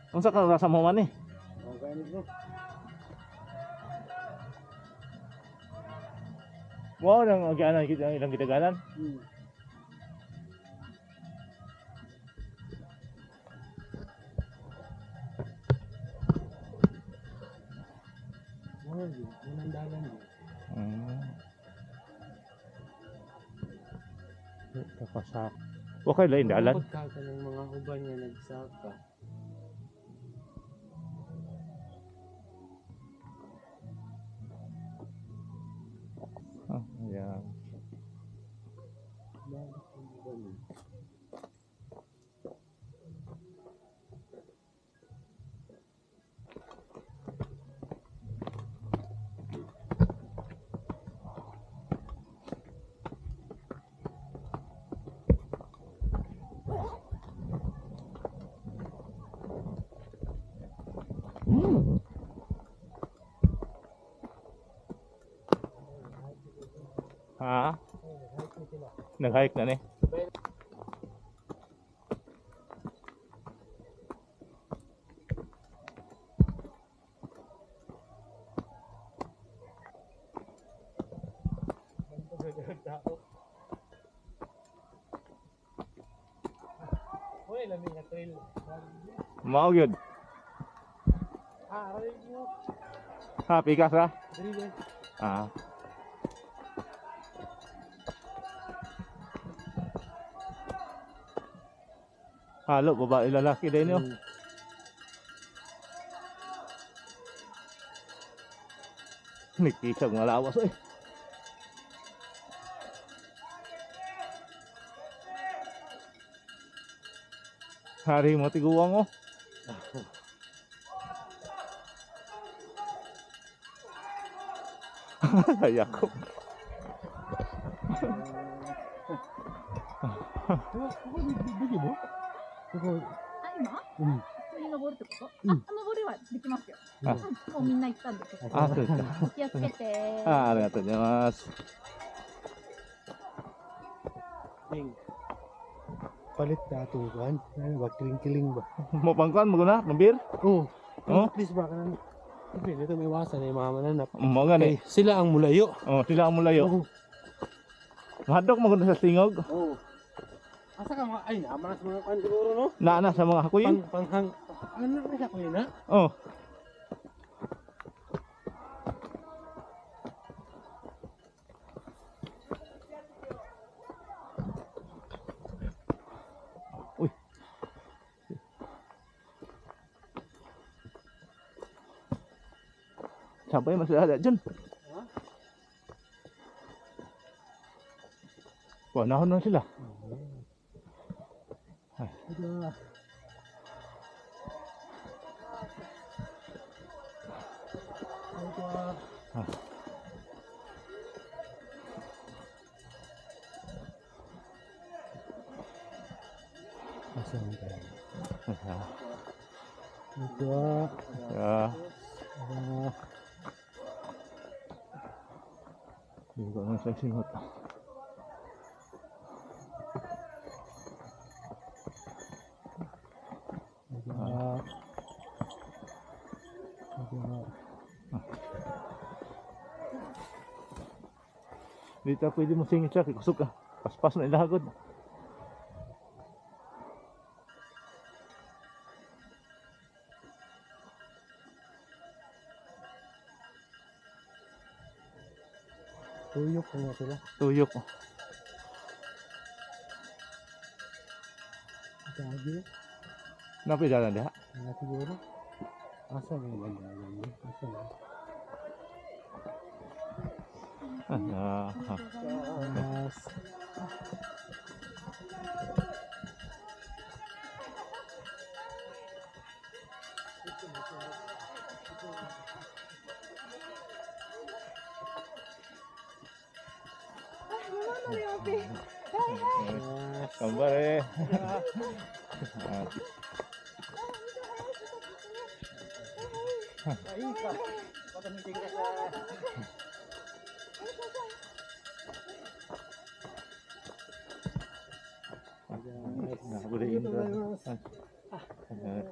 Unsa ka rasa mo man eh? Okay bro. Wow, nang agianan kita ilang gitagalan. Unang dalan mo. Kapasak. Okay lain dalan. Pagkaka ng mga uban nga nagsaka. Ayan. Ha? Nag-hike na ni. Uy, lamig na trail. Mao gyud. Aray mo. Happy ka sa? Dili. Ah. Halo babae lalaki din yo. Nikisag malawas eh. Hari mo tiguang oh. Ayak ko. Bigi mo? あ、今うん。普通に登るってこと、うんあ、登りはできますよ。あもうみんな行ったんで。あ、そうですか。お気をつけて。ありがとうございます。 Ding. Palit na itong kuhan. Ano ba? Kiling-kiling ba? Mau pangkuan mo na, mabir? Oo. Oh? At least ba ka na? Siyempre, dito may iwasan na yung mga mananap. Mo gani. Sila ang mulayo. Oh, sila ang mulayo. Oo. Mahadok mo sa stingog. Oo. Asa ka mga, ay naman sa mga kuhan siguro no? Naana sa mga hakuyin. Panghang, ano na siya kuya na? Oh. Uy. Sampai masih ada Jun. Wah, nahon na sila. Ito. Asan tayo? Ito. Ya. Hindi ko na sa singot. Dito pwede mo singit siya, kusog ka. Paspas na ilahagod. Tuyok ko nga sila. Tuyok. Ito agi. Napidalan diha. Nga siguro. Asa na yung ganyan? Asa na? Yes. Kambare.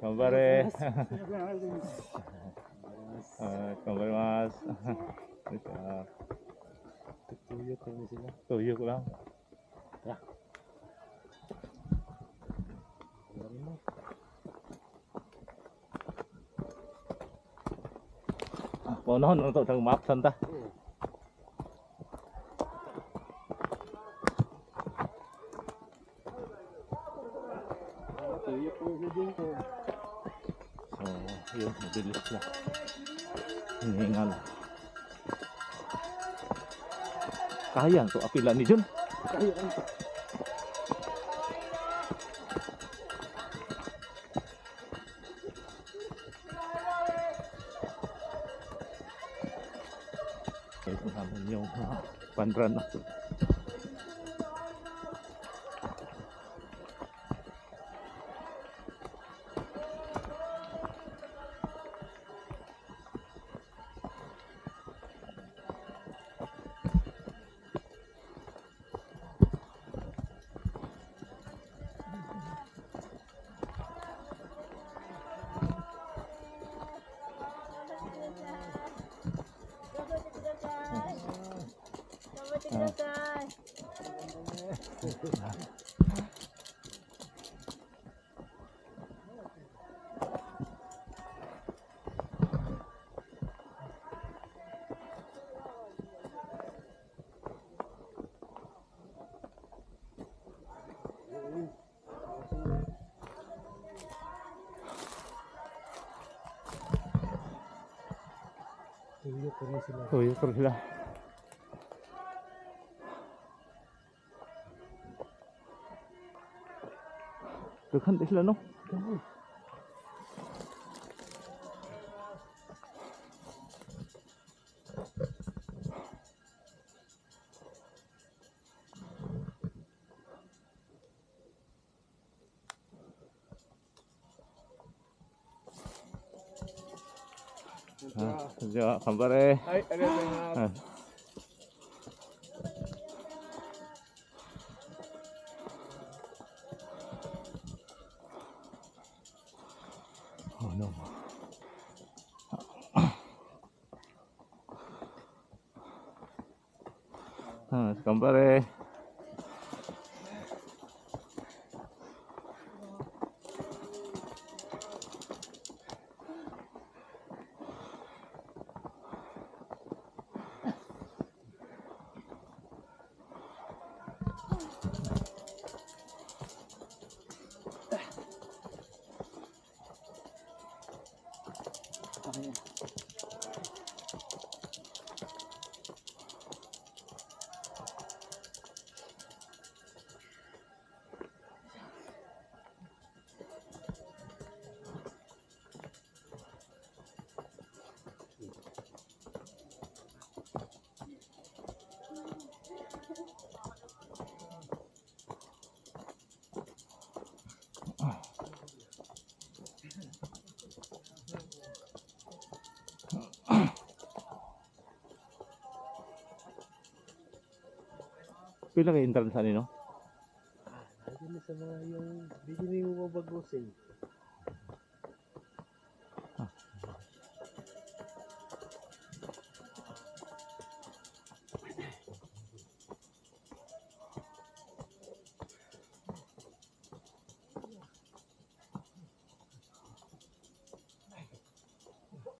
頑張れ。頑張ります。Tuyok kami sila. Tuyok lang. Pohon untuk sang map santa. Tuyok kami sa dito. So, yun, mabilis na. Hiningal. Kaya to apila ni Jun. Kaya ang Ito naman yung panran na. tuyok kami sila. Tuyok ko sila. Daghan din sila no?じゃあ頑張れ。はい、ありがとうございます。はい。どうも。頑張れ。Pila ka entrance ani no? Lagi na sa mga yung, hindi na yung mabagusin.